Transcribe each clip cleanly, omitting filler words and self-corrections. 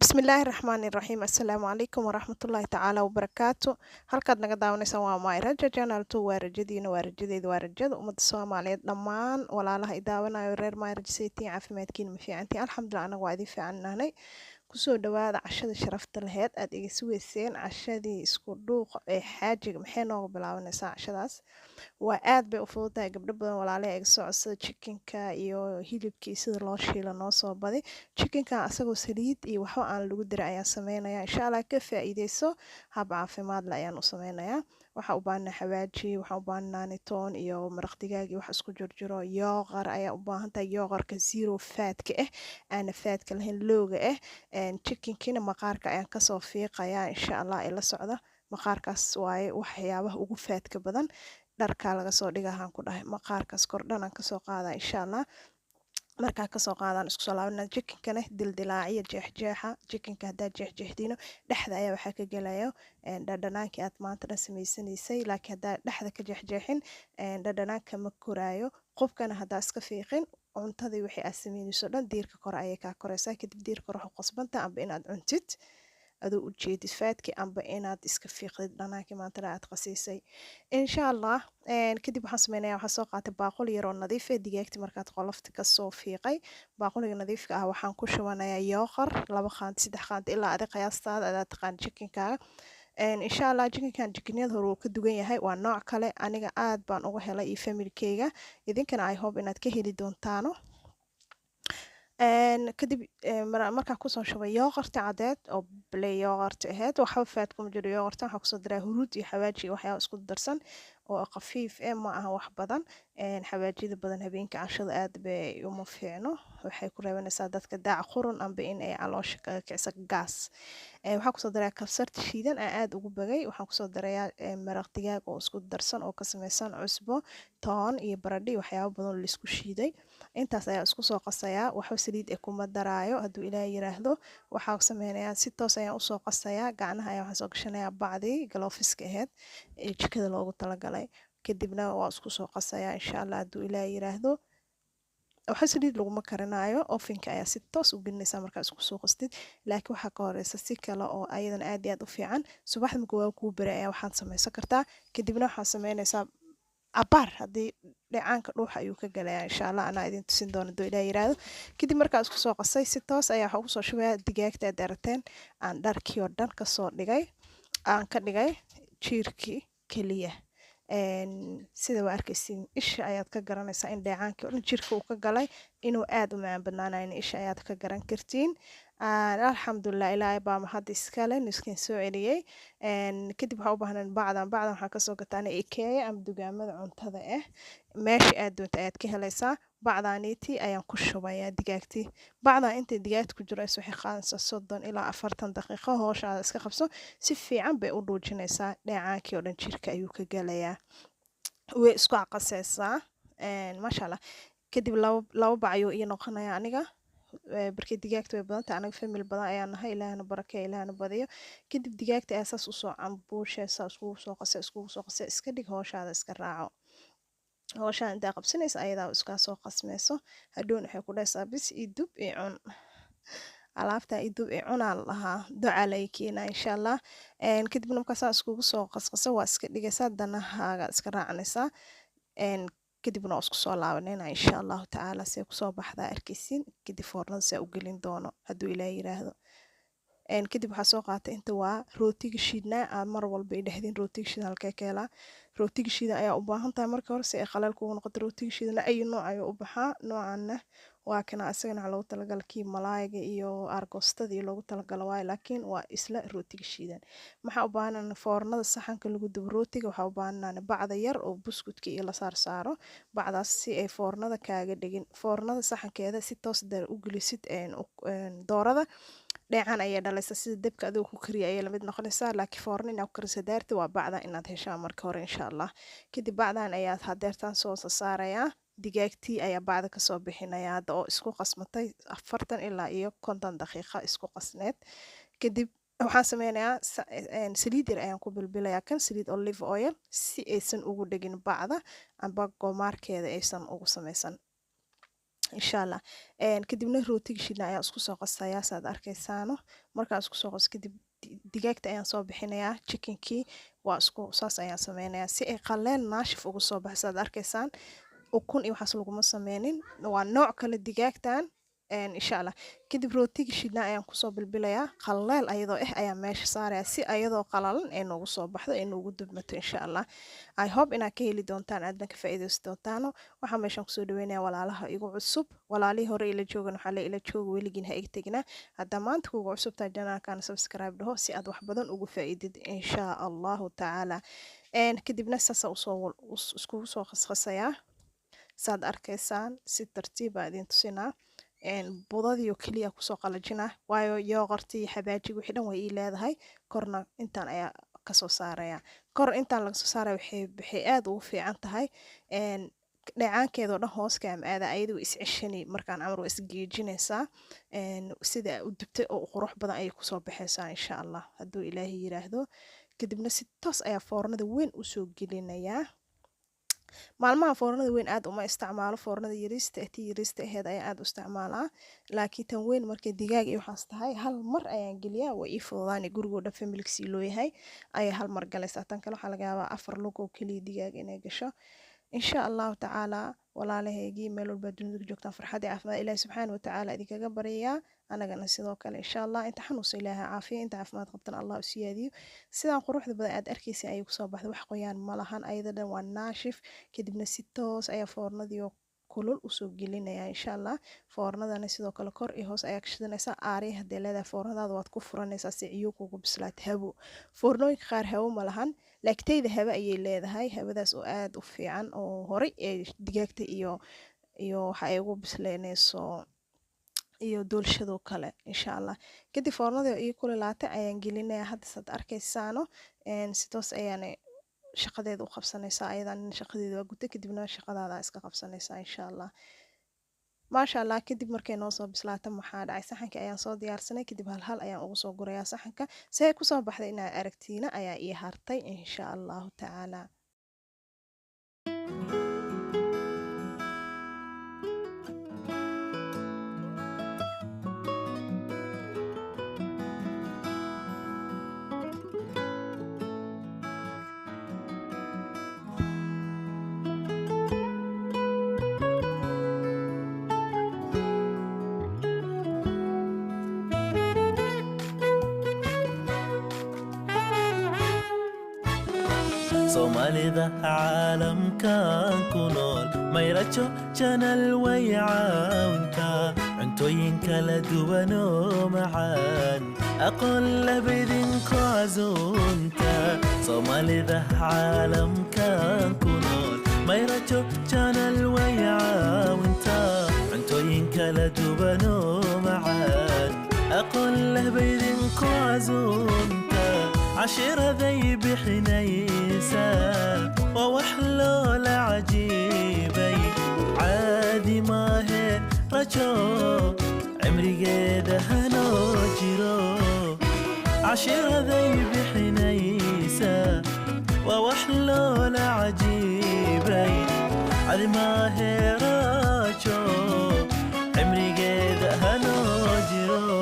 بسم الله الرحمن الرحيم السلام عليكم ورحمة الله تعالى وبركاته halkaad naga daawanaysan waa Mairaja Channel 2 waa rajadiina waa rajadeeda waa rajada ummadda Soomaaliyeed dhammaan walaalaha i daawanayo reer Mairaja saytiin caafimaadkiina ma fiicantiin alxamdulillah anaga waa idin fiicanahay kusoo dhawaada cashada sharafta laheyd aad iga sugeyseen cashadii isku dhuuqa ee xaajiga maxay nooga bilaabanaysaa cashadaas waa aad bay u fududahay gabdho badan walaalaha iga soo codsada chickenka iyo hilibkii sida loo shiilo noo soo badi chickenka asagoo saliid iyo waxba aan lagu diray ayaan sameynaya insha Allah ka faa'iideyso hab caafimaad leh ayaan u sameynayaa waxaa u baahnaa xawaaji waxaa u baahnaa nitoon iyo maraq digaag iyo wax isku jirjiro yooqar ayaa u baahan tahay yooqarka zero faatka ah aana faatka lahayn looga ah chickenkina maqaarka ayaan kasoo fiiqayaa insha Allah ila socda maqaarkaas waaye waxyaabaha ugu faadka badan dharkaa laga soo dhigahaan ku dhahay maqaarkaas kordhan aan kasoo qaadaa insha Allah markaa kasoo qaadaan isku soo laabanaa chickenkana dildilaaciya jeexjeexa chickenka haddaad jeexjeexdiino dhexda ayaa waxaa ka gelayo dhadhanaankii aad maanta dhan samaysanaysay laakiin haddaa dhexda ka jeexjeexin dhadhanaanka ma koraayo qofkana haddaa iska fiiqin cuntadii wixii aad samaynayso dhan diirka kore ayay kaa koraysaa kadib diirka kore waxu qasbanta amba inaad cuntid adoo u jeedid faadki amba inaad iska fiiqdid dhanaankii maanta dhan aad qasiisay insha Allah kadib waxaan sameynayaa waxaan soo qaatay baaquli yar oo nadiif ah digaagtii markaad qolofta kasoo fiiqay baaquliga nadiifka ah waxaan ku shubanayaa yooqar 2 qaand 3 qaand ilaa adi qiyaastaada aad taqaan chickenkaaga insha Allah chickenkan chickenyada hore wuu ka dugan yahay waa nooc kale aniga aad baan uga helay iyo familkeyga idinkana I hope inaad ka heli doontaano kadib markaan kusoo shubay yooqarta cadeed oo blay yooqarta ahayd waxba faad kuma jiro yooqarta waxaa kusoo daraa huruud iyo xawaaji iyo waxyaaba isku darsan oo khafiif ma aha wax badan xawaajida badan habeenka cashada aad bay uma fiicno waxay ku reebanaysaa dadka daac qurun amba in ay caloosha kaga kicisa gaas waxaa kusoo daraa kabsarta shiidan aan aad ugu bagay waxaan kusoo darayaa maraq digaag oo isku darsan oo ka samaysan cusbo toon iyo baradhi waxyaabo badan oo la isku shiiday intaas ayaa isku soo qasayaa waxba saliid ee kuma daraayo hadduu ilaahay yiraahdo waxaa sameynayaa si toos ayaan usoo qasayaa gacnaha ayaa waxaan soo gashanayaa bacdii galoofiska ahayd ee jikada loogu talagalay kadibna waa isku soo qasayaa insha Allah hadduu ilaahay yiraahdo waxa saliid laguma karinaayo ovenka ayaa si toos u gelinaysaa markaa isku soo qastid laakiin waxaa ka horeysa si kale oo ayadan aad iyo aad u fiican subaxda marka waa kuu bari ayaa waxaad samaysan kartaa kadibna waxaad sameynaysaa abaar haddii dheecaanka dhuuxa ayuu ka galayaa insha Allah anaa idin tusin doono hadduu ilaahay yiraahdo kadib markaa isku soo qasay si toos ayaa waxaa ugu soo shubayaa digaagta aad aragteen aan dharkii oo dhan kasoo dhigay aan ka dhigay jiirkii keliya sida waa arkaysiin isha ayaad ka garanaysaa in dheecaankii oo dhan jirka uu ka galay inuu aad u macaan badnaanayo isha ayaad ka garan kartiin alxamdulillah ilaahay baa mahad iskale niskin soo celiyey kadib waxaa u baahnaan bacdan waxaa kasoo gataan ikeeya ama dugaamada cuntada ah meesha aad doonta ayaad ka helaysaa bacdaaniitii ayaan ku shubayaa digaagtii bacdan intay digaagta ku jiro waxay qaadanaysaa 30 ilaa 40 daqiiqo hooshaada iska qabso si fiican bay u dhuujinaysaa dheecaankii oo dhan jirka ayuu ka galayaa way isku qasaysaa maasha Allah kadib labo bac ayuu ii noqonayaa aniga barkii digaagta way badan tahay anaga family badan ayaan nahay ilaahna barakeeyo ilaahna badiyo kadib digaagta ayaa saas usoo cambuushaysaa iskugu soo qasay iska dhig hooshaada iska raaco hawshaan intaa qabsanaysa ayadaa iskaa soo qasmayso hadhown waxay ku dhahaysaa bis ii dub ii cun alaabtaa ii dub ii cunaa lahaa ducaa lay keenaa insha Allah kadibna markaasaa iskugu soo qasqasa waa iska dhigaysaa danahaaga iska raacanaysaa kadibna waa isku soo laabanayna insha Allah tacaala see kusoo baxdaa arkaysiin kadib foornada saa u gelin doono hadduu ilaahay yiraahdo kadib waxaa soo qaatay inta waa rootiga shiidnaa mar walba ay dhahdeen rootiga shiidan halkee ka helaa rootiga shiidan ayaa u baahan tahay marka hore si ay qalal kugu noqoto rootiga shiidan ay nooc ayuu u baxaa noocanna waa kana asagana waxaa loogu talagalay kii malaayga iyo argostada iyo loogu talagalo waaye laakiin waa isla rootiga shiidan maxaa u baahan foornada saxanka lagu dubo rootiga waxaa u baahan bacda yar oo buskudka iyo la saaro bacdaas si ay foornada kaaga dhigin foornada saxankeeda si toos dar u gelisid doorada dheecaan ayay dhalaysaa sida dabka adigu ku kariya ayay lamid noqonaysaa laakiin foorno inaad ku kariso daarti waa bacda inaad heshaa marka hore insha Allah kadib bacdan ayaad hadeertaan soo saarayaa digaagtii ayaa bacda kasoo bixinaya hadda oo isku qasmatay 40 ilaa iyo 50 daqiiqo isku qasneed kadib waxaan sameynayaa saliid yar ayaan ku bilbilayaa kan saliid olive oil si aysan ugu dhegin bacda amba goomaarkeeda aysan ugu samaysan insha allah. Kadibna rootiga shiidna ayaan isku soo qasayaa saad arkaysaano. Markaan isku soo qaso kadib digaagta ayaan soo bixinayaa chickenkii waa isku saas ayaan sameynayaa si ay qaleel naashif ugu soo baxo saad arkaysaan. ukun iyo waxaas laguma sameynin waa nooc kale digaagtan insha allah. kadib rootiga shiidna ayaan kusoo bilbilayaa qaleel ayadoo ayaan meesha saaraya si ayadoo qalalan ay noogu soo baxdo ay noogu dubmato insha allah. I hope inaad ka heli doontaan aadna ka faa'iidaysan doontaano. waxaan meeshan kusoo dhaweynayaa walaalaha igu cusub walaalihii hore ila joogan waxaa la ila jooga weligiin ha iga tegina hadda maanta kugu cusubtaa janaalkan subscribe dhaho si aad wax badan ugu faa'iidid insha allahu tacaala. kadibna saasa iskugu soo qasqasayaa saad arkaysaan si tartiib baa idin tusinaa. budadii oo keliya kusoo qalajinaa waayo yogurtii xabaajiga wixii dhan way ii leedahay korna intaan ayaa kasoo saaraya kor intaan laga soo saaraya waxay aad ugu fiican tahay dheecaankeedoo dhan hoos ka amaada ayadoo is ceshani markaan amar waa isgeejinaysaa sida u dubtay oo qurux badan ayay kusoo baxaysaa insha allah hadduu ilaahay yiraahdo. kadibna si toos ayaa foornada weyn usoo gelinayaa. maalmaha foornada weyn aad uma isticmaalo foornada yariista aheed ayaa aad u isticmaalaa laakiin tan weyn markay digaag iyo waxaas tahay hal mar ayaan geliyaa waa ii fududaani gurigoo dhan familigsii loo yahay ayaa hal mar galaysaa. tan kale waxaa laga yaabaa 4 lug oo keliya digaag inay gasho insha allahu tacaala. walaalahaygii meel walba dunida joogtaan farxadii caafimaad ilaahi subxaana wa tacaala idinkaga baryayaa anagana sidoo kale insha allah. inta xanuunsa ilaahay caafiya inta caafimaad qabtan allah u siyaadiyo. sidaan quruxda badan aad arkaysa ayay kusoo baxday wax qoyaan ma lahan ayada dhan waa naashif. kadibna si toos ayaa foornadii kulul usoo gelinaya insha allah. foornadana sidoo kale kor iyo hoos ayaa ka shidanaysaa aari haddii leedahay foornadaada waad ku furanaysaa si ciyo kugu bislaat habo. foornooyinka qaar habo ma lahan laaktayda haba ayay leedahay habadaas oo aad u fiican oo horay ee digaagta iyo waxa ay ugu bislaynayso iyo doolshadoo kale insha allah. kadib foornada iyo kululaatay ayaan gelinayaa hadda saad arkaysaano si toos ayaan shaqadeeda u qabsanaysaa ayadan shaqadeeda waa gutay kadibna shaqadaada iska qabsanaysaa insha allah. maasha allah. kadib markay noo soo bislaata maxaa dhacay saxanka ayaan soo diyaarsanay kadib hal ayaan ugu soo gurayaa saxanka si ay kusoo baxday inaad aragtiina ayaa ii hartay insha allahu tacaala. soomaalida caalamkan ku nool mayrajo janal way caawinka cuntooyin kala duwan oo macaan aqoon labidinku casuunta. soomaalida caalamkan ku nool mayrajo janal way caawinta cuntooyin kala duwan oo macaan aqoon labidinku casuunta. عشيرتي بحنيسة ووحلو العجيبي عادي ما هي رجو عمري قيد هنو جيرو. عشيرتي بحنيسة ووحلو العجيبي عادي ما هي رجو عمري قيد هنو جيرو.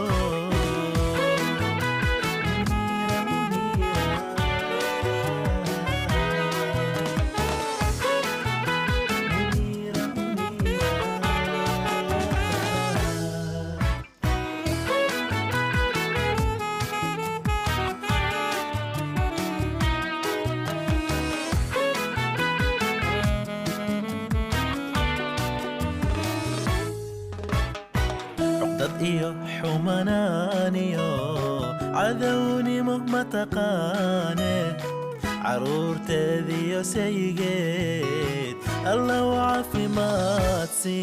iyo xumananiyo cadowni ma taqaane caruurteediyo saygeed alla caafimaadsi.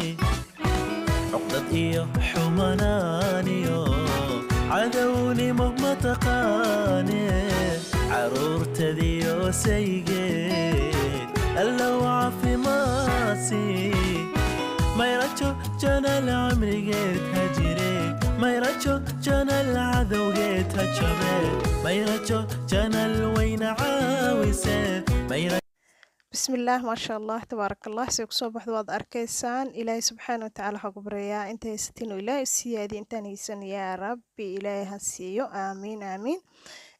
cuqdad iyo xumananiyo cadowni ma taqaane caruurteediyo saygeed alla caafimaadsi. mayrajo janal camrigeed ha jire mayrajo janal cadowgeed ha jabe mayrajo janal wayna caawise. بسم الله ما شاء الله تبارك الله سيك صبح واد أركيسان إلهي سبحانه وتعالى حق بريا أنت يستين إلهي السيادي أنت نيسان يا ربي إلهي هسيو آمين آمين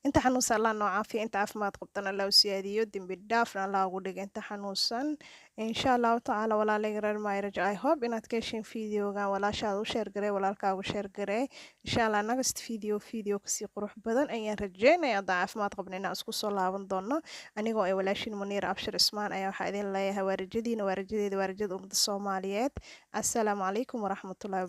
أنت حنوسا الله نوعافي أنت عاف ما تقبطنا الله سيادي يدين بالدافن الله أقولك أنت حنوسا إن شاء الله تعالى ولا لغير ما يرجع I hope إنك كيشين فيديو ولا شادو شير قري ولا الكاو شير قري إن شاء الله نقصت فيديو كسي قروح بدن أيان رجينا يا ضعف ما تقبلنا أسكو صلاة ونضنا anigoo ay walaashin Muniir Abshir Ismaan ayaa waxaa idin leeyahay waarajadiina waarajada ummadda Soomaaliyeed assalaamu calaykum waraxmatullaahi